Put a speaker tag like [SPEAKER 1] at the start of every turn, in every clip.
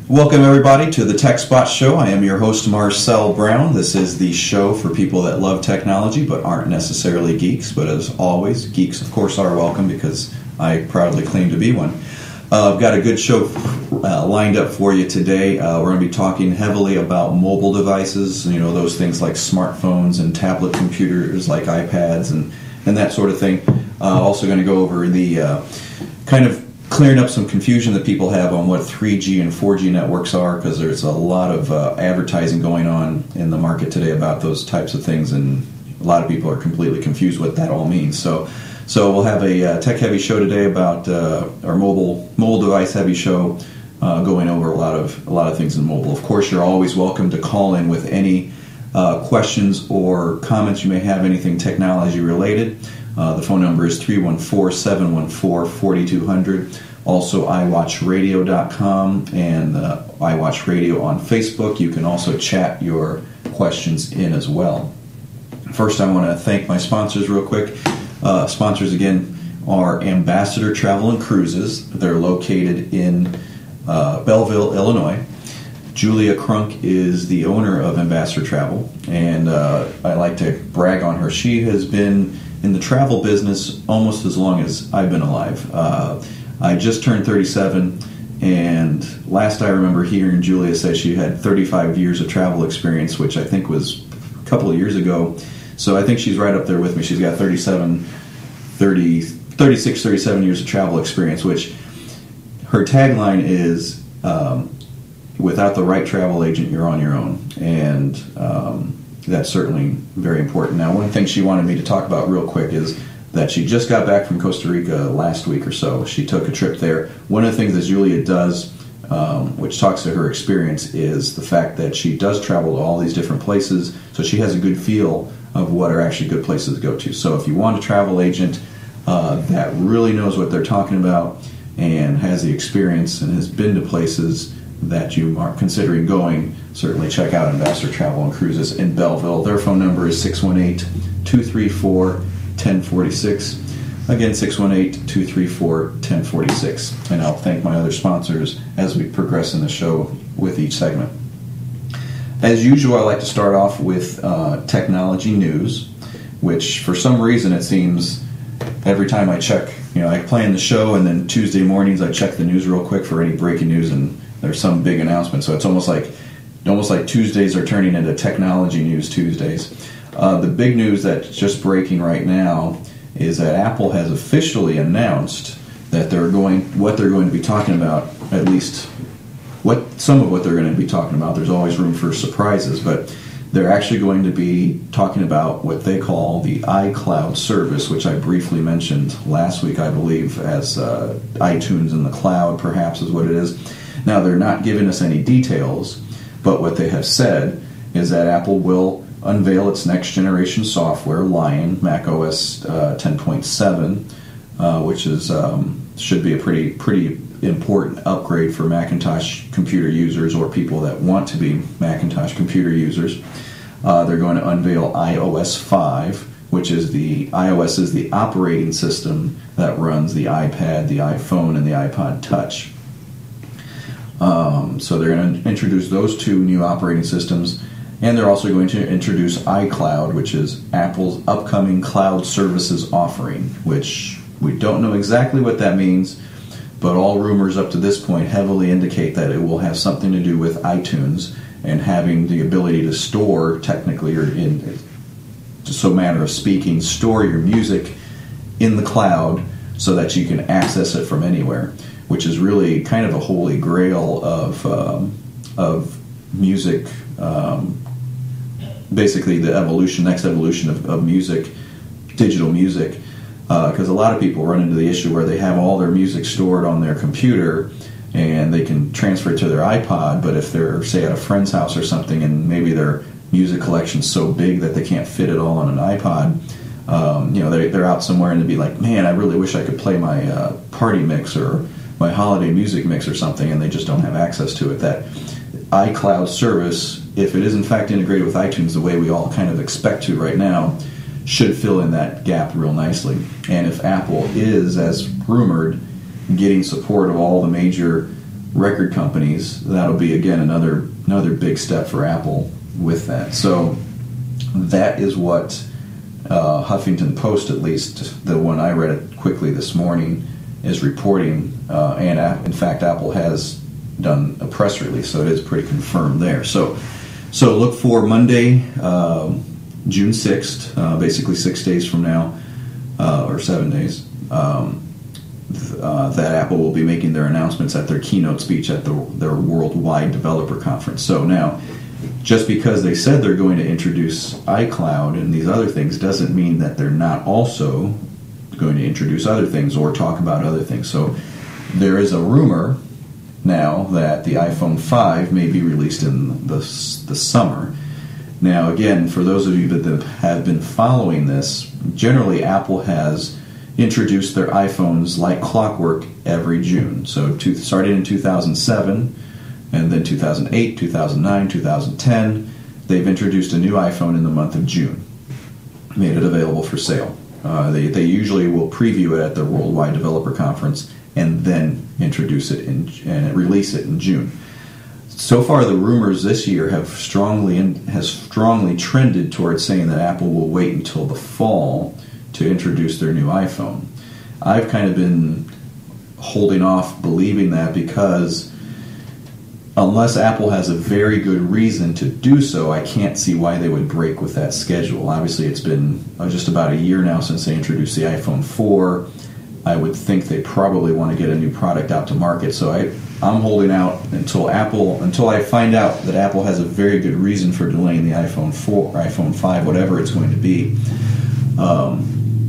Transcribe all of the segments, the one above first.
[SPEAKER 1] Welcome, everybody, to the Tech Spot Show. I am your host, Marcel Brown. This is the show for people that love technology but aren't necessarily geeks. But as always, geeks, of course, are welcome because I proudly claim to be one. I've got a good show lined up for you today. We're going to be talking heavily about mobile devices, those things like smartphones and tablet computers like iPads and that sort of thing. Also going to go over the kind of clearing up some confusion that people have on what 3G and 4G networks are, because there's a lot of advertising going on in the market today about those types of things, and a lot of people are completely confused what that all means. So we'll have a tech-heavy show today about our mobile device-heavy show, going over a lot of things in mobile. Of course, you're always welcome to call in with any questions or comments you may have, anything technology-related. The phone number is 314-714-4200. Also, iWatchRadio.com and iWatchRadio on Facebook. You can also chat your questions in as well. First, I want to thank my sponsors real quick. Sponsors, again, are Ambassador Travel and Cruises. They're located in Belleville, Illinois. Julia Crunk is the owner of Ambassador Travel, and I like to brag on her. She has been in the travel business almost as long as I've been alive. I just turned 37, and last I remember hearing Julia say she had 35 years of travel experience, which I think was a couple of years ago. So I think she's right up there with me. She's got 36, 37 years of travel experience, which her tagline is, without the right travel agent, you're on your own. And that's certainly very important. Now, one thing she wanted me to talk about real quick is that she just got back from Costa Rica last week or so. She took a trip there. One of the things that Julia does, which talks to her experience, is the fact that she does travel to all these different places, so she has a good feel of what are actually good places to go to. So if you want a travel agent that really knows what they're talking about and has the experience and has been to places that you are considering going, certainly check out Ambassador Travel and Cruises in Belleville. Their phone number is 618-234-1046. Again, 618-234-1046. And I'll thank my other sponsors as we progress in the show with each segment. As usual, I like to start off with technology news, which for some reason it seems every time I check, I plan the show and then Tuesday mornings I check the news real quick for any breaking news, and there's some big announcement. So it's almost like Tuesdays are turning into technology news Tuesdays. The big news that's just breaking right now is that Apple has officially announced that what they're going to be talking about, at least some of what they're going to be talking about. There's always room for surprises, but they're actually going to be talking about what they call the iCloud service, which I briefly mentioned last week, I believe, as iTunes in the cloud, perhaps, is what it is. Now, they're not giving us any details, but what they have said is that Apple will unveil its next-generation software, Lion, macOS 10.7, which is should be a pretty important upgrade for Macintosh computer users or people that want to be Macintosh computer users. They're going to unveil iOS 5, which is iOS is the operating system that runs the iPad, the iPhone, and the iPod Touch. So they're going to introduce those two new operating systems, and they're also going to introduce iCloud, which is Apple's upcoming cloud services offering, which we don't know exactly what that means, but all rumors up to this point heavily indicate that it will have something to do with iTunes and having the ability to store, technically, or in just a matter of speaking, store your music in the cloud so that you can access it from anywhere, which is really kind of a holy grail of music, basically the next evolution of music, digital music, because a lot of people run into the issue where they have all their music stored on their computer and they can transfer it to their iPod, but if they're, say, at a friend's house or something and maybe their music collection's so big that they can't fit it all on an iPod, they're out somewhere and they'd be like, man, I really wish I could play my party mix or my holiday music mix or something, and they just don't have access to it. That iCloud service, if it is in fact integrated with iTunes the way we all kind of expect to right now, should fill in that gap real nicely. And if Apple is, as rumored, getting support of all the major record companies, that'll be again another big step for Apple with that. So that is what Huffington Post, at least the one I read it quickly this morning, is reporting. And in fact, Apple has done a press release, so it is pretty confirmed there. So look for Monday, June 6th, basically 6 days from now, or 7 days. That Apple will be making their announcements at their keynote speech at their Worldwide Developer Conference. So now, just because they said they're going to introduce iCloud and these other things doesn't mean that they're not also going to introduce other things or talk about other things. So there is a rumor now that the iPhone 5 may be released in the summer. Now, again, for those of you that have been following this, generally Apple has introduced their iPhones like clockwork every June. So starting in 2007, and then 2008, 2009, 2010, they've introduced a new iPhone in the month of June, made it available for sale. They usually will preview it at their Worldwide Developer Conference and then introduce it and release it in June. So far, the rumors this year has strongly trended towards saying that Apple will wait until the fall to introduce their new iPhone. I've kind of been holding off believing that because unless Apple has a very good reason to do so, I can't see why they would break with that schedule. Obviously, it's been just about a year now since they introduced the iPhone 4. I would think they probably want to get a new product out to market. So I'm holding out until I find out that Apple has a very good reason for delaying the iPhone 4, iPhone 5, whatever it's going to be,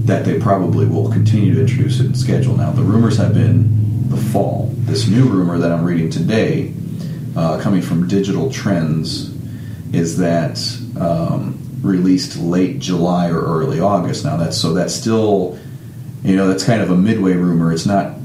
[SPEAKER 1] that they probably will continue to introduce it in schedule. Now, the rumors have been the fall. This new rumor that I'm reading today, coming from Digital Trends, is that released late July or early August. Now, that's still, that's kind of a midway rumor. It's not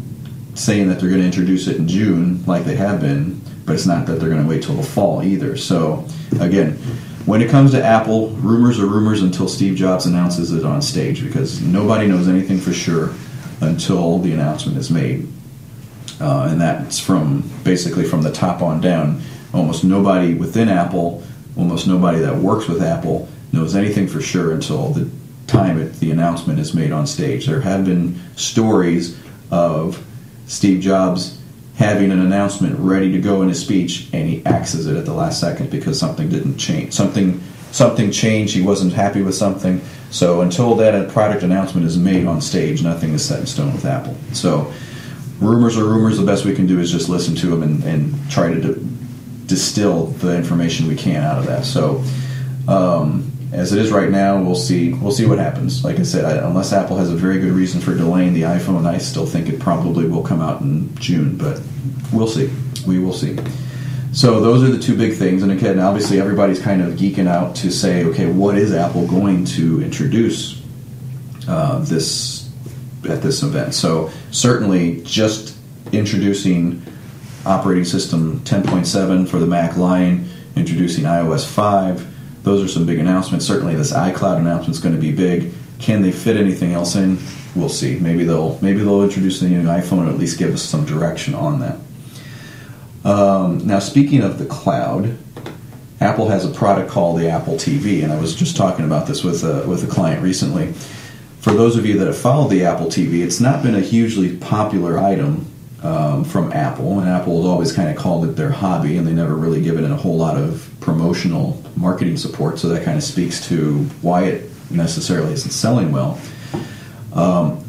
[SPEAKER 1] saying that they're going to introduce it in June like they have been, but it's not that they're going to wait till the fall either. So, again, when it comes to Apple, rumors are rumors until Steve Jobs announces it on stage, because nobody knows anything for sure until the announcement is made. And that's basically from the top on down. Almost nobody within Apple, almost nobody that works with Apple knows anything for sure until the time the announcement is made on stage. There have been stories of Steve Jobs having an announcement ready to go in his speech, and he axes it at the last second because something didn't change. Something changed. He wasn't happy with something. So until that product announcement is made on stage, nothing is set in stone with Apple. So rumors are rumors. The best we can do is just listen to them and try to distill the information we can out of that. So as it is right now, we'll see what happens. Like I said, unless Apple has a very good reason for delaying the iPhone, I still think it probably will come out in June, but we'll see. We will see. So those are the two big things. And again, obviously everybody's kind of geeking out to say, okay, what is Apple going to introduce at this event? So certainly just introducing operating system 10.7 for the Mac line, introducing iOS 5. Those are some big announcements. Certainly this iCloud announcement is going to be big. Can they fit anything else in? We'll see. Maybe they'll introduce the new iPhone or at least give us some direction on that. Now, speaking of the cloud, Apple has a product called the Apple TV, and I was just talking about this with a client recently. For those of you that have followed the Apple TV, it's not been a hugely popular item from Apple, and Apple has always kind of called it their hobby, and they never really given it a whole lot of promotional marketing support, so that kind of speaks to why it necessarily isn't selling well.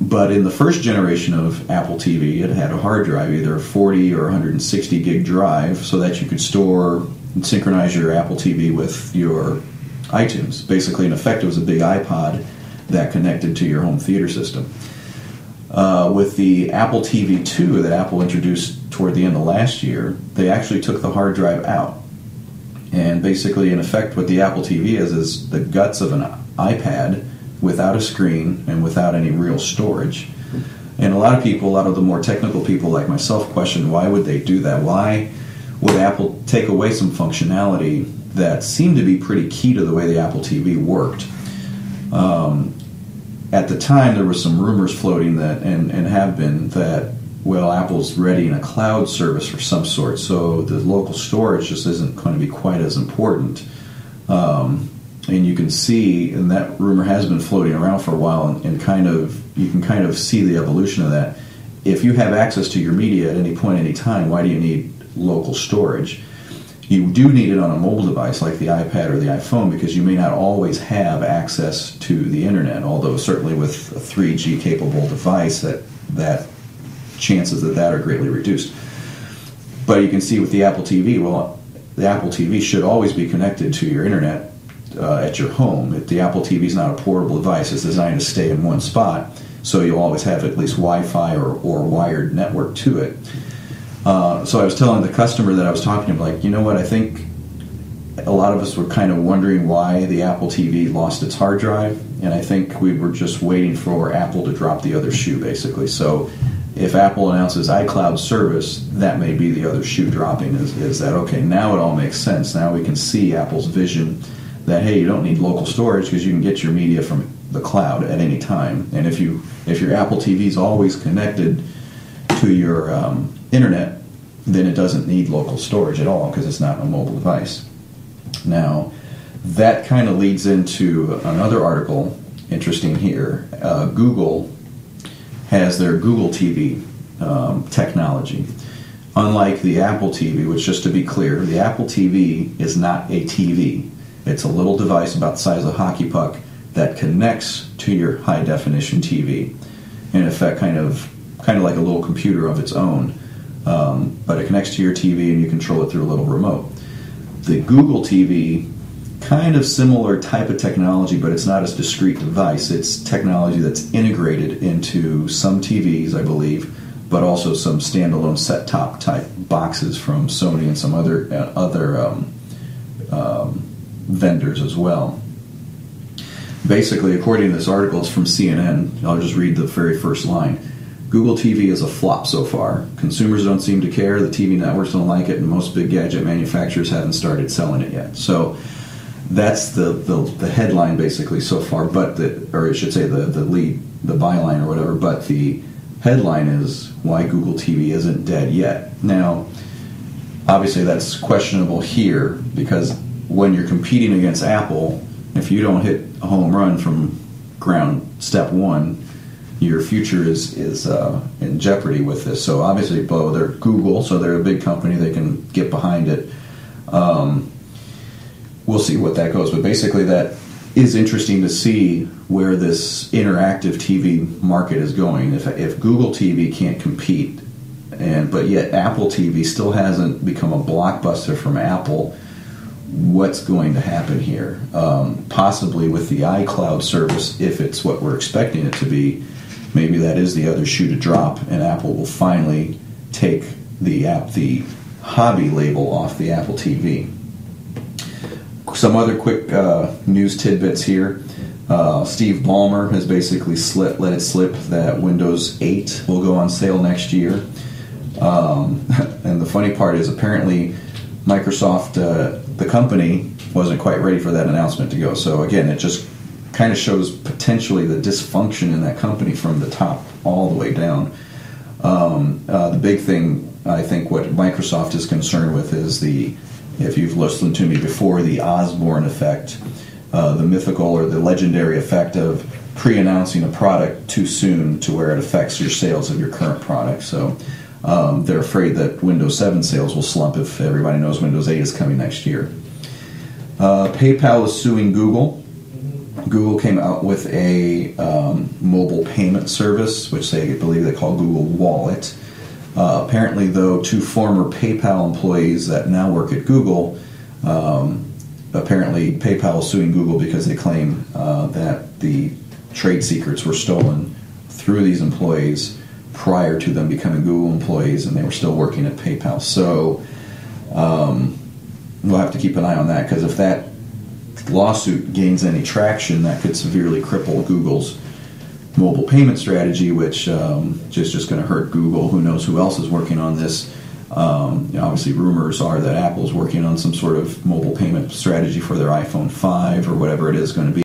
[SPEAKER 1] But in the first generation of Apple TV, it had a hard drive, either a 40 or 160 gig drive, so that you could store and synchronize your Apple TV with your iTunes. Basically, in effect, it was a big iPod that connected to your home theater system. With the Apple TV 2 that Apple introduced toward the end of last year, they actually took the hard drive out. And basically, in effect, what the Apple TV is the guts of an iPad without a screen and without any real storage. And a lot of the more technical people like myself question, why would they do that? Why would Apple take away some functionality that seemed to be pretty key to the way the Apple TV worked? At the time, there were some rumors floating that, and have been, that well, Apple's readying a cloud service for some sort, so the local storage just isn't going to be quite as important. And you can see, and that rumor has been floating around for a while, and you can kind of see the evolution of that. If you have access to your media at any point, any time, why do you need local storage? You do need it on a mobile device like the iPad or the iPhone, because you may not always have access to the internet, although certainly with a 3G capable device that chances that are greatly reduced. But you can see with the Apple TV, well, the Apple TV should always be connected to your internet at your home. The Apple TV is not a portable device. It's designed to stay in one spot, so you'll always have at least Wi-Fi or wired network to it. So I was telling the customer that I was talking to, like, you know what, I think a lot of us were kind of wondering why the Apple TV lost its hard drive, and I think we were just waiting for Apple to drop the other shoe, basically. So if Apple announces iCloud service, that may be the other shoe dropping, is that, okay, now it all makes sense. Now we can see Apple's vision that, hey, you don't need local storage because you can get your media from the cloud at any time. And if your Apple TV is always connected to your internet, then it doesn't need local storage at all because it's not a mobile device. Now, that kind of leads into another article, interesting here. Google has their Google TV technology. Unlike the Apple TV, which, just to be clear, the Apple TV is not a TV. It's a little device about the size of a hockey puck that connects to your high-definition TV. In effect, kind of like a little computer of its own. But it connects to your TV and you control it through a little remote. The Google TV, kind of similar type of technology, but it's not a discrete device. It's technology that's integrated into some TVs, I believe, but also some standalone set-top type boxes from Sony and some other vendors as well. Basically, according to this article, it's from CNN. I'll just read the very first line. Google TV is a flop so far. Consumers don't seem to care, the TV networks don't like it, and most big gadget manufacturers haven't started selling it yet. So that's the headline basically so far, or I should say the lead, the byline or whatever, but the headline is why Google TV isn't dead yet. Now, obviously that's questionable here, because when you're competing against Apple, if you don't hit a home run from ground step one, your future is in jeopardy with this. So obviously, they're Google, so they're a big company. They can get behind it. We'll see what that goes. But basically, that is interesting to see where this interactive TV market is going. If Google TV can't compete, but yet Apple TV still hasn't become a blockbuster from Apple, what's going to happen here? Possibly with the iCloud service, if it's what we're expecting it to be, maybe that is the other shoe to drop, and Apple will finally take the hobby label off the Apple TV. Some other quick news tidbits here. Steve Ballmer has basically let it slip that Windows 8 will go on sale next year. And the funny part is, apparently Microsoft, the company, wasn't quite ready for that announcement to go. So again, it just kind of shows potentially the dysfunction in that company from the top all the way down. The big thing, I think, what Microsoft is concerned with is if you've listened to me before, the Osborne effect, the mythical or the legendary effect of pre-announcing a product too soon to where it affects your sales of your current product. So they're afraid that Windows 7 sales will slump if everybody knows Windows 8 is coming next year. PayPal is suing Google. Google came out with a mobile payment service, which they believe they call Google Wallet. Apparently, though, two former PayPal employees that now work at Google, apparently PayPal is suing Google because they claim that the trade secrets were stolen through these employees prior to them becoming Google employees, and they were still working at PayPal. So we'll have to keep an eye on that, because if that lawsuit gains any traction, that could severely cripple Google's mobile payment strategy, which is just going to hurt Google. Who knows who else is working on this? Obviously, rumors are that Apple's working on some sort of mobile payment strategy for their iPhone 5 or whatever it is going to be.